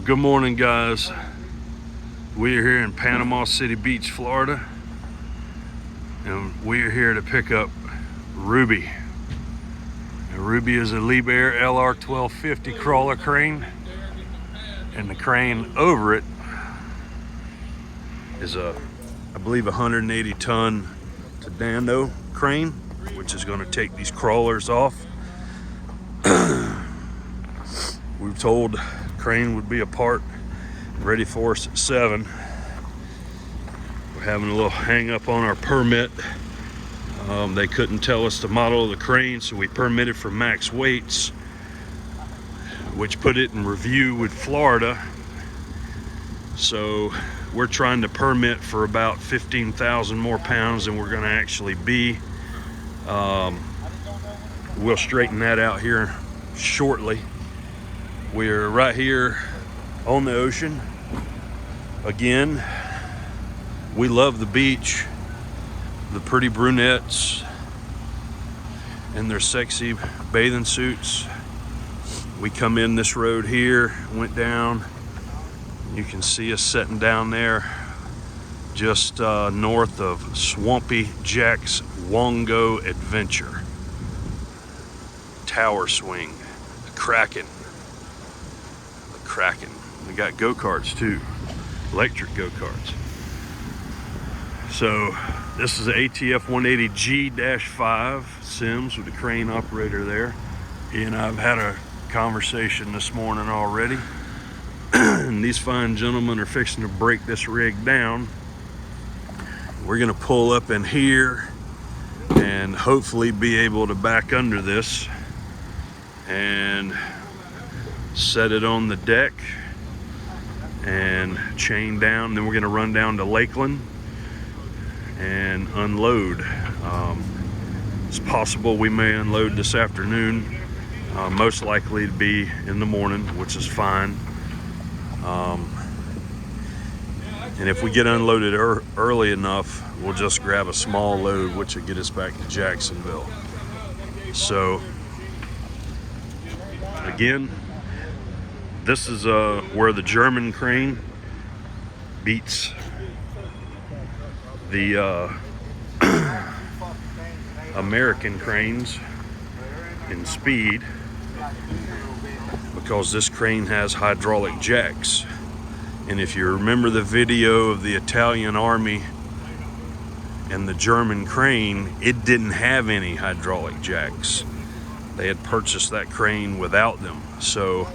Good morning, guys. We are here in Panama City Beach, Florida, and we are here to pick up Ruby. And Ruby is a Liebherr LR1250 crawler crane, and the crane over it is I believe 180-ton Tadano crane, which is going to take these crawlers off. We were told crane would be apart, ready for us at 7. We're having a little hang up on our permit. They couldn't tell us the model of the crane, so we permitted for max weights, which put it in review with Florida. So we're trying to permit for about 15,000 more pounds than we're going to actually be. We'll straighten that out here shortly. We're right here on the ocean. Again, we love the beach, the pretty brunettes and their sexy bathing suits. We come in this road here, went down. You can see us sitting down there just north of Swampy Jack's Wongo Adventure. Tower Swing, the Kraken. We got go-karts too, electric go-karts. So this is an ATF 180G-5 Sims with the crane operator there. He and I've had a conversation this morning already. And these fine gentlemen are fixing to break this rig down. We're gonna pull up in here and hopefully be able to back under this and set it on the deck and chain down. Then we're gonna run down to Lakeland and unload. It's possible we may unload this afternoon, most likely to be in the morning, which is fine. And if we get unloaded early enough, we'll just grab a small load, which will get us back to Jacksonville. So again, this is where the German crane beats the American cranes in speed, because this crane has hydraulic jacks. And if you remember the video of the Italian army and the German crane, it didn't have any hydraulic jacks. They had purchased that crane without them. So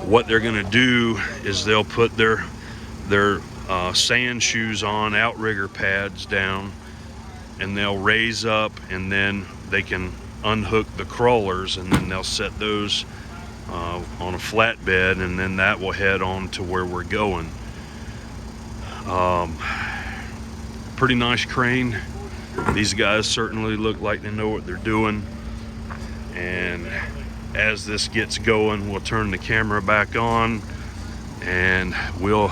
what they're gonna do is they'll put their sand shoes on, outrigger pads down, and they'll raise up, and then they can unhook the crawlers, and then they'll set those on a flatbed, and then that will head on to where we're going. Pretty nice crane. These guys certainly look like they know what they're doing. And as this gets going, we'll turn the camera back on, and we'll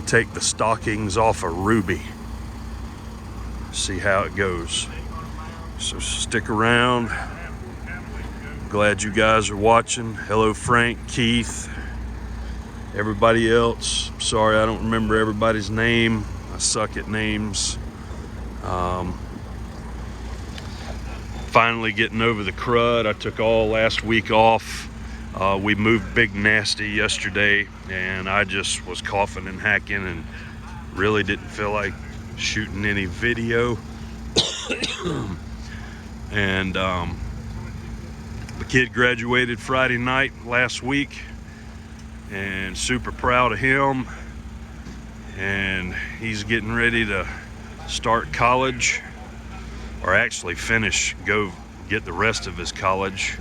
take the stockings off of Ruby. See how it goes. So stick around. Glad you guys are watching. Hello, Frank, Keith, everybody else. Sorry, I don't remember everybody's name. I suck at names. Finally getting over the crud. I took all last week off. We moved Big Nasty yesterday, and I just was coughing and hacking and really didn't feel like shooting any video. And the kid graduated Friday night last week, and super proud of him. And he's getting ready to start college, or actually go get the rest of his college.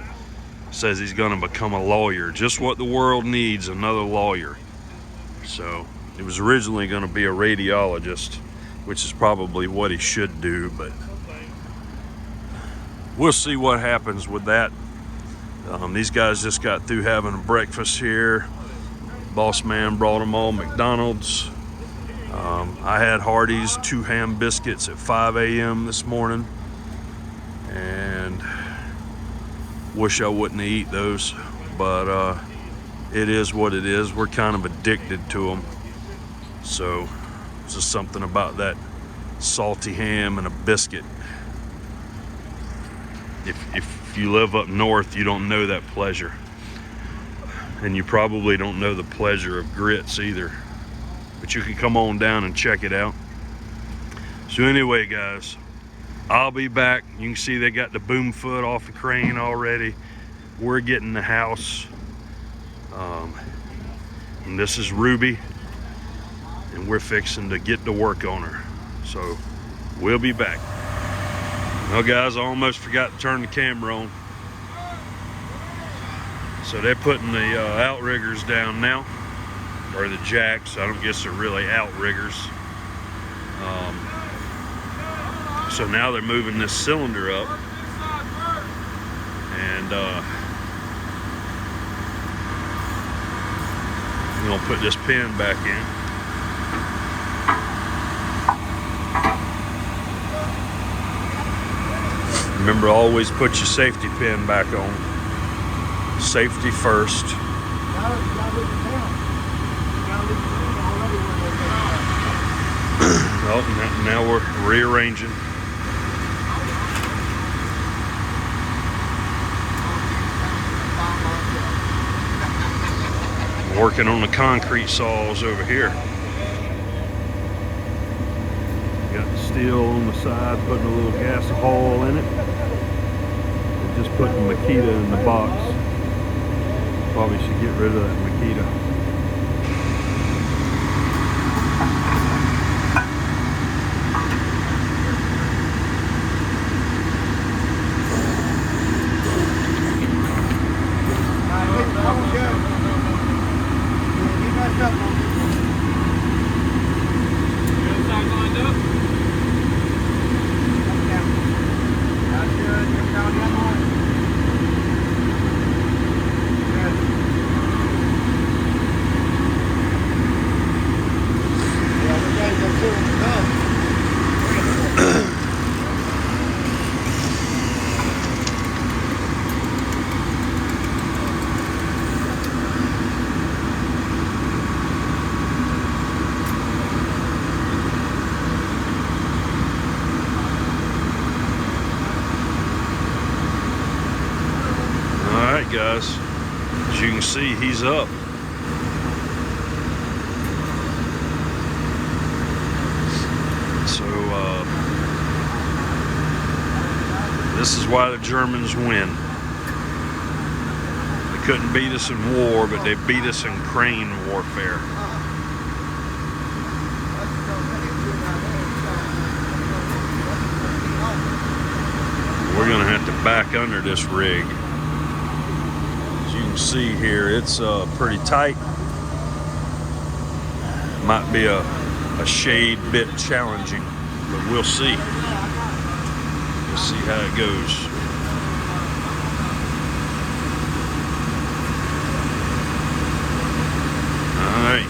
Says he's going to become a lawyer, just what the world needs, another lawyer. So it was originally going to be a radiologist, which is probably what he should do, but we'll see what happens with that. These guys just got through having a breakfast here. Boss man brought them all McDonald's. I had Hardee's 2 ham biscuits at 5 a.m. this morning, and wish I wouldn't eat those, but it is what it is. We're kind of addicted to them. So it's just something about that salty ham and a biscuit. If you live up north, you don't know that pleasure. And you probably don't know the pleasure of grits either. But you can come on down and check it out. So anyway, guys, I'll be back. You can see they got the boom foot off the crane already. We're getting the house. And this is Ruby. And we're fixing to get to work on her. So we'll be back. Well, guys, I almost forgot to turn the camera on. So they're putting the outriggers down now, or the jacks. I don't guess they're really outriggers. So now they're moving this cylinder up, and we're gonna put this pin back in. Remember, always put your safety pin back on. Safety first. Oh, now we're rearranging. Working on the concrete saws over here. Got the steel on the side, putting a little gas ball in it. And just putting Makita in the box. Probably should get rid of that Makita. Guys, as you can see, he's up. So this is why the Germans win. They couldn't beat us in war, but they beat us in crane warfare. We're gonna have to back under this rig. See here, it's pretty tight. Might be a shade bit challenging, but we'll see. We'll see how it goes. All right.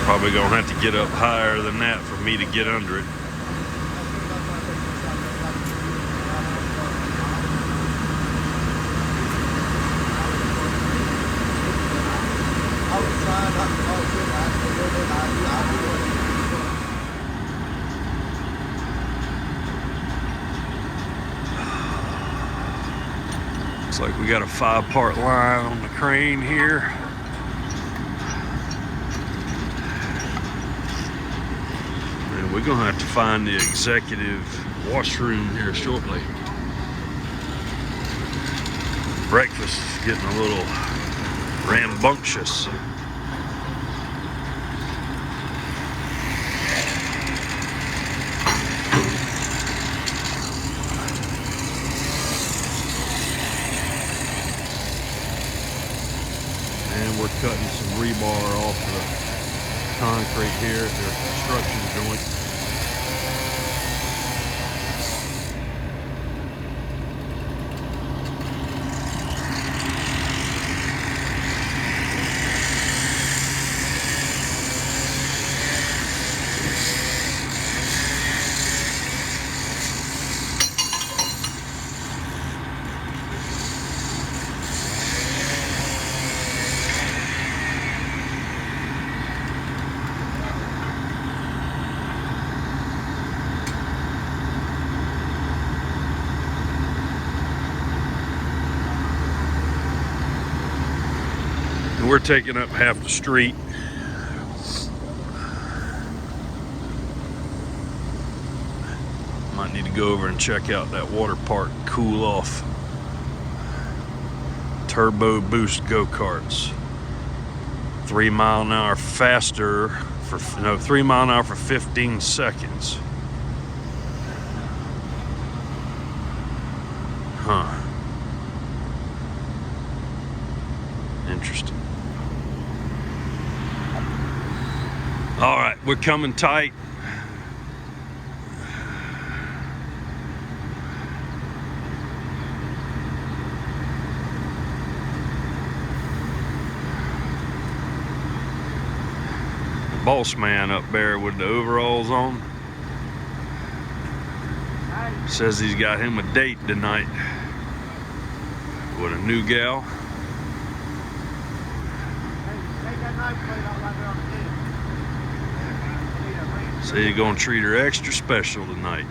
Probably gonna have to get up higher than that for me to get under it. Looks like we got a 5-part line on the crane here. We're gonna have to find the executive washroom here shortly. Breakfast is getting a little rambunctious. And we're cutting some rebar off the concrete here at their construction joint. and we're taking up half the street. Might need to go over and check out that water park, cool off. Turbo Boost go-karts. 3 mile an hour faster for 3 mile an hour for 15 seconds. Huh. Interesting. All right, we're coming tight. Boss man up there with the overalls on says he's got him a date tonight with a new gal. So he's gonna treat her extra special tonight.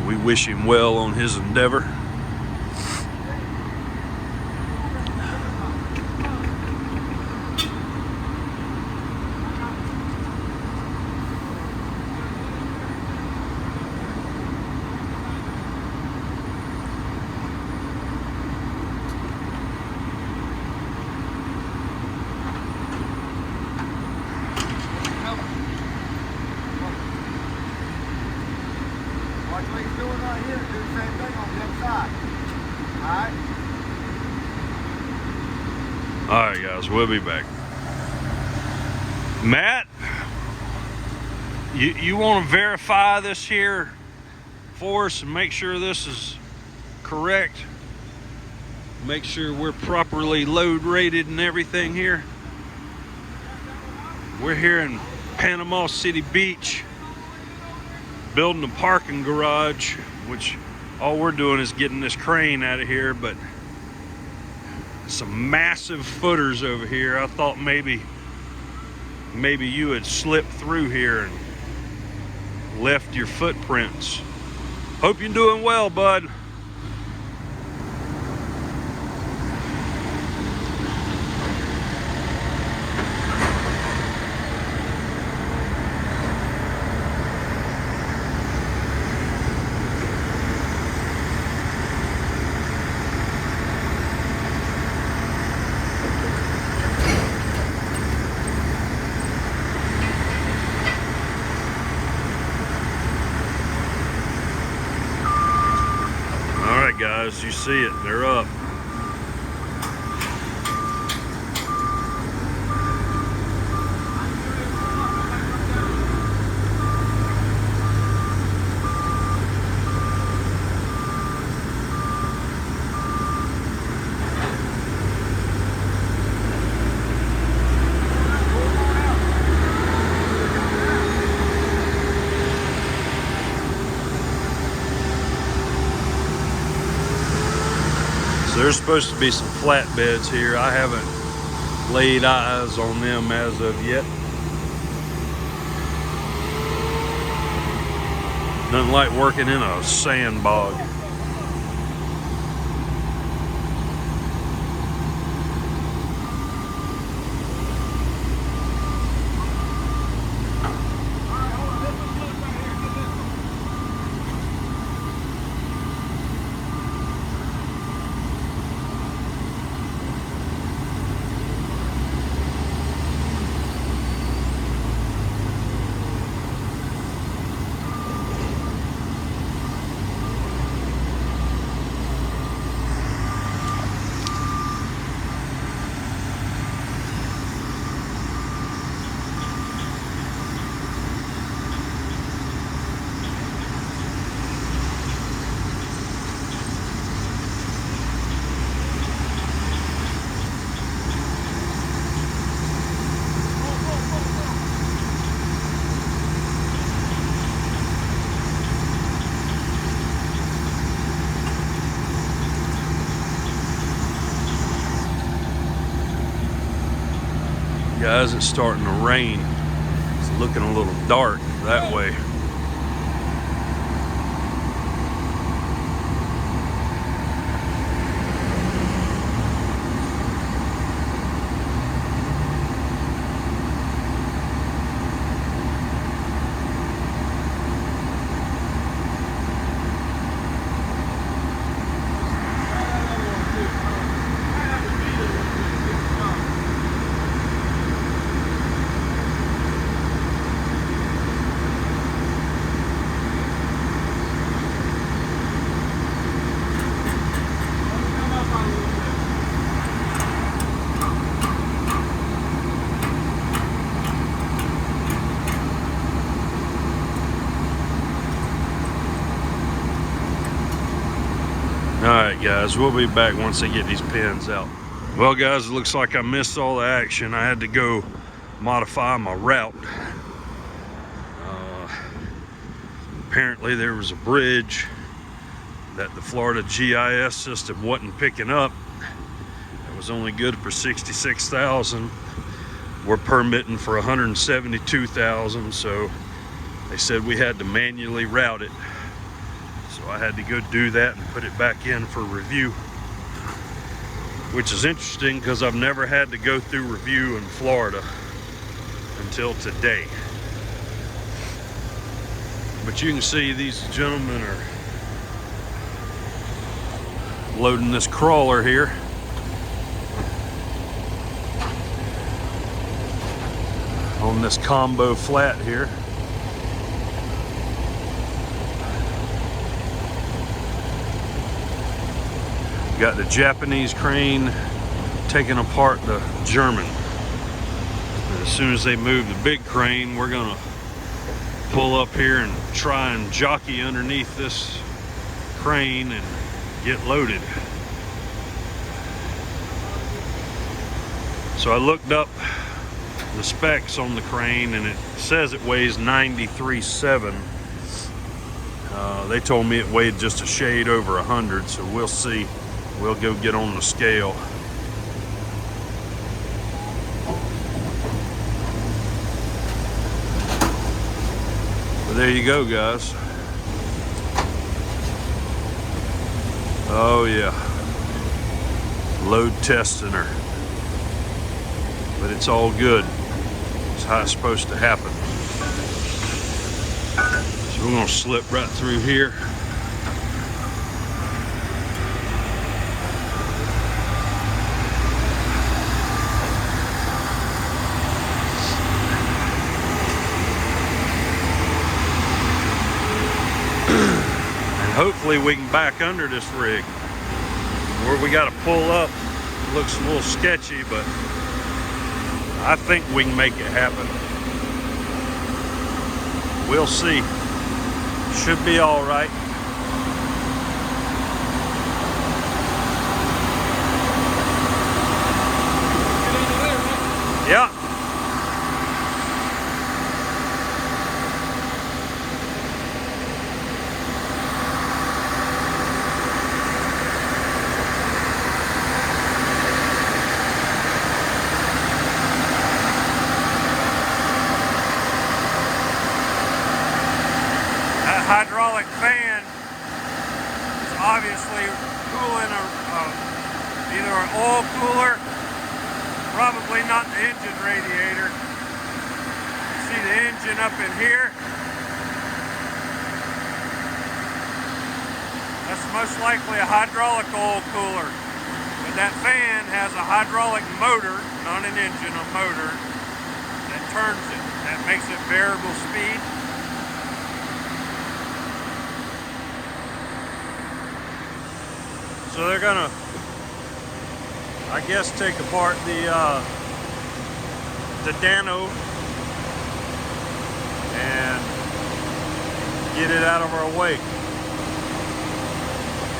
We wish him well on his endeavor. What he's doing right here, do the same thing on the other side. Alright guys, we'll be back. Matt, you want to verify this here for us and make sure this is correct? Make sure we're properly load rated and everything here. We're here in Panama City Beach, building a parking garage, which all we're doing is getting this crane out of here, but some massive footers over here. I thought maybe you had slipped through here and left your footprints. Hope you're doing well, bud. Guys, you see it, they're up. There's supposed to be some flatbeds here. I haven't laid eyes on them as of yet. Nothing like working in a sand bog. Guys, it's starting to rain. It's looking a little dark that way. guys. We'll be back once they get these pins out. Well, guys, it looks like I missed all the action. I had to go modify my route. Apparently there was a bridge that the Florida GIS system wasn't picking up. It was only good for 66,000. We're permitting for 172,000, so they said we had to manually route it. So I had to go do that and put it back in for review, which is interesting because I've never had to go through review in Florida until today. But you can see these gentlemen are loading this crawler here. On this combo flat here. Got the Japanese crane taking apart the German. And as soon as they move the big crane, we're gonna pull up here and try and jockey underneath this crane and get loaded. So I looked up the specs on the crane and it says it weighs 93.7. They told me it weighed just a shade over 100, so we'll see. We'll go get on the scale. But there you go, guys. Oh yeah, load testing her. But it's all good. It's how it's supposed to happen. So we're gonna slip right through here. Hopefully we can back under this rig. Where we got to pull up looks a little sketchy, but I think we can make it happen. We'll see. Should be all right. Yeah. Hydraulic fan is obviously cooling either an oil cooler, probably not the engine radiator. You see the engine up in here? That's most likely a hydraulic oil cooler. But that fan has a hydraulic motor, not an engine, a motor, that turns it. That makes it variable speed. So they're gonna, I guess, take apart the Dano and get it out of our way.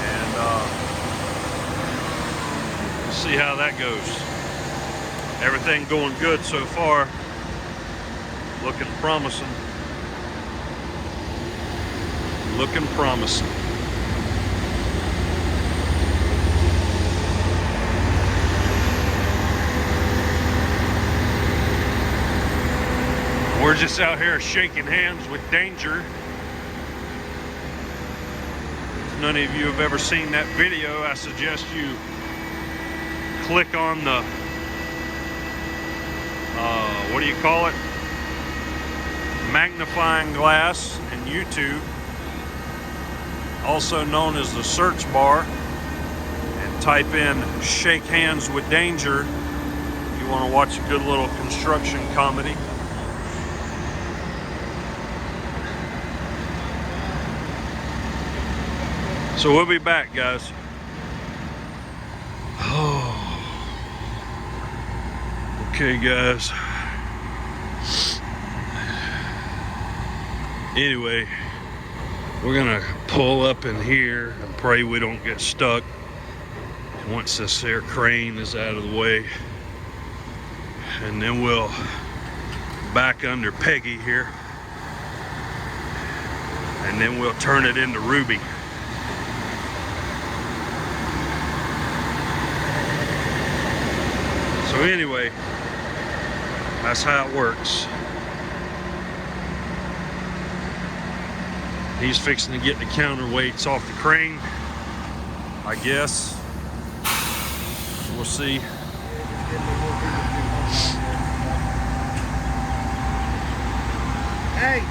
And we'll see how that goes. Everything going good so far. Looking promising. Looking promising. We're just out here shaking hands with danger. If none of you have ever seen that video, I suggest you click on the, what do you call it? Magnifying glass in YouTube, also known as the search bar, and type in Shake Hands with Danger if you want to watch a good little construction comedy. So we'll be back, guys. Oh. Okay, guys. Anyway, we're gonna pull up in here and pray we don't get stuck. once this air crane is out of the way. And then we'll back under Peggy here. And then we'll turn it into Ruby. So anyway, that's how it works. He's fixing to get the counterweights off the crane, I guess. We'll see. Hey!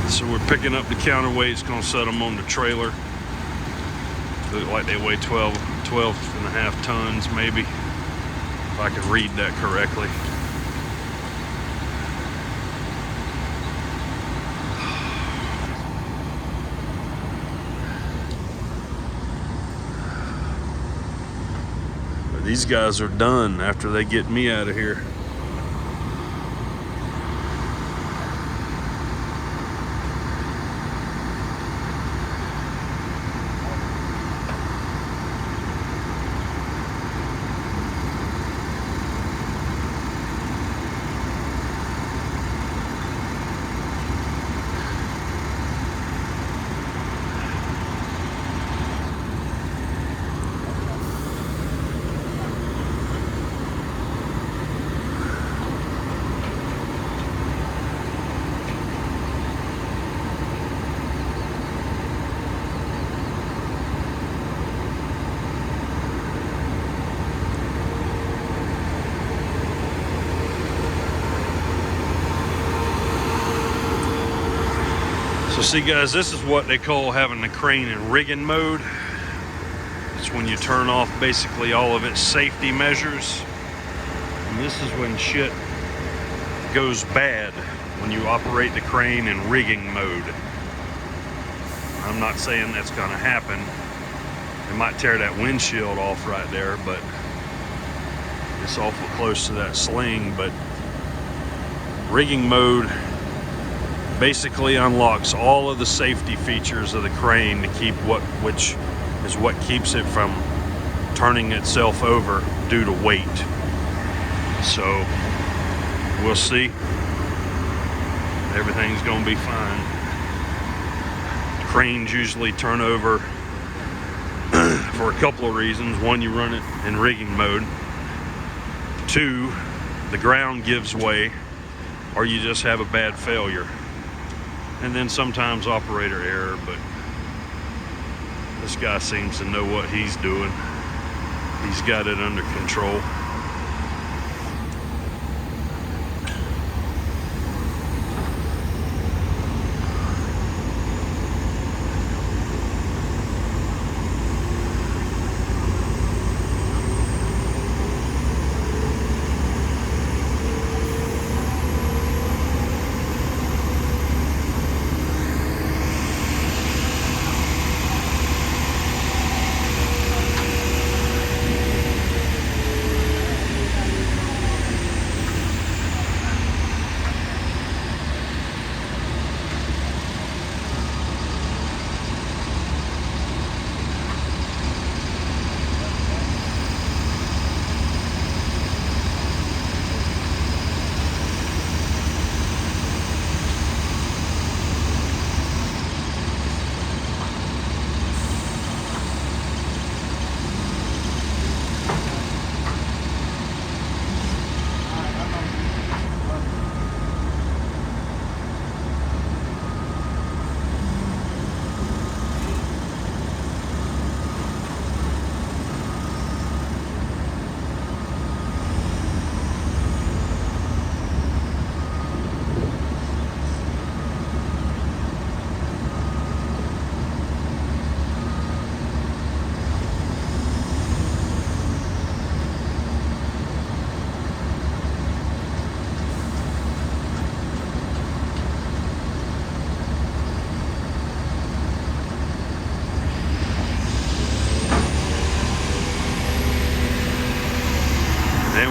So we're picking up the counterweights, gonna set them on the trailer. Look like they weigh 12 and a half tons maybe, if I can read that correctly. But these guys are done after they get me out of here. So see guys, this is what they call having the crane in rigging mode. It's when you turn off basically all of its safety measures. And this is when shit goes bad, when you operate the crane in rigging mode. I'm not saying that's gonna happen. It might tear that windshield off right there, but it's awful close to that sling. But rigging mode basically unlocks all of the safety features of the crane to keep which is what keeps it from turning itself over due to weight. So we'll see. Everything's gonna be fine. Cranes usually turn over for a couple of reasons. One, you run it in rigging mode. Two, the ground gives way, or you just have a bad failure. And then sometimes operator error, but this guy seems to know what he's doing. He's got it under control.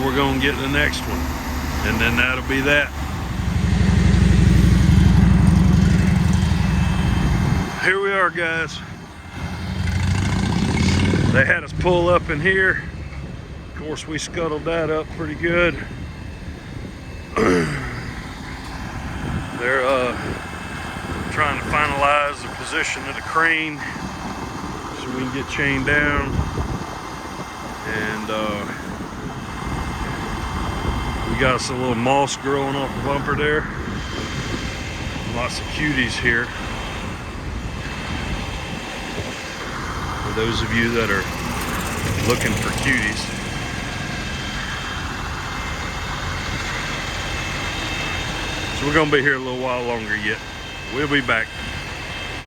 then we're gonna get the next one, and then that'll be that. Here we are, guys. They had us pull up in here. Of course, we scuttled that up pretty good. They're trying to finalize the position of the crane so we can get chained down. And we got us a little moss growing off the bumper there. Lots of cuties here. For those of you that are looking for cuties. So we're gonna be here a little while longer yet. We'll be back.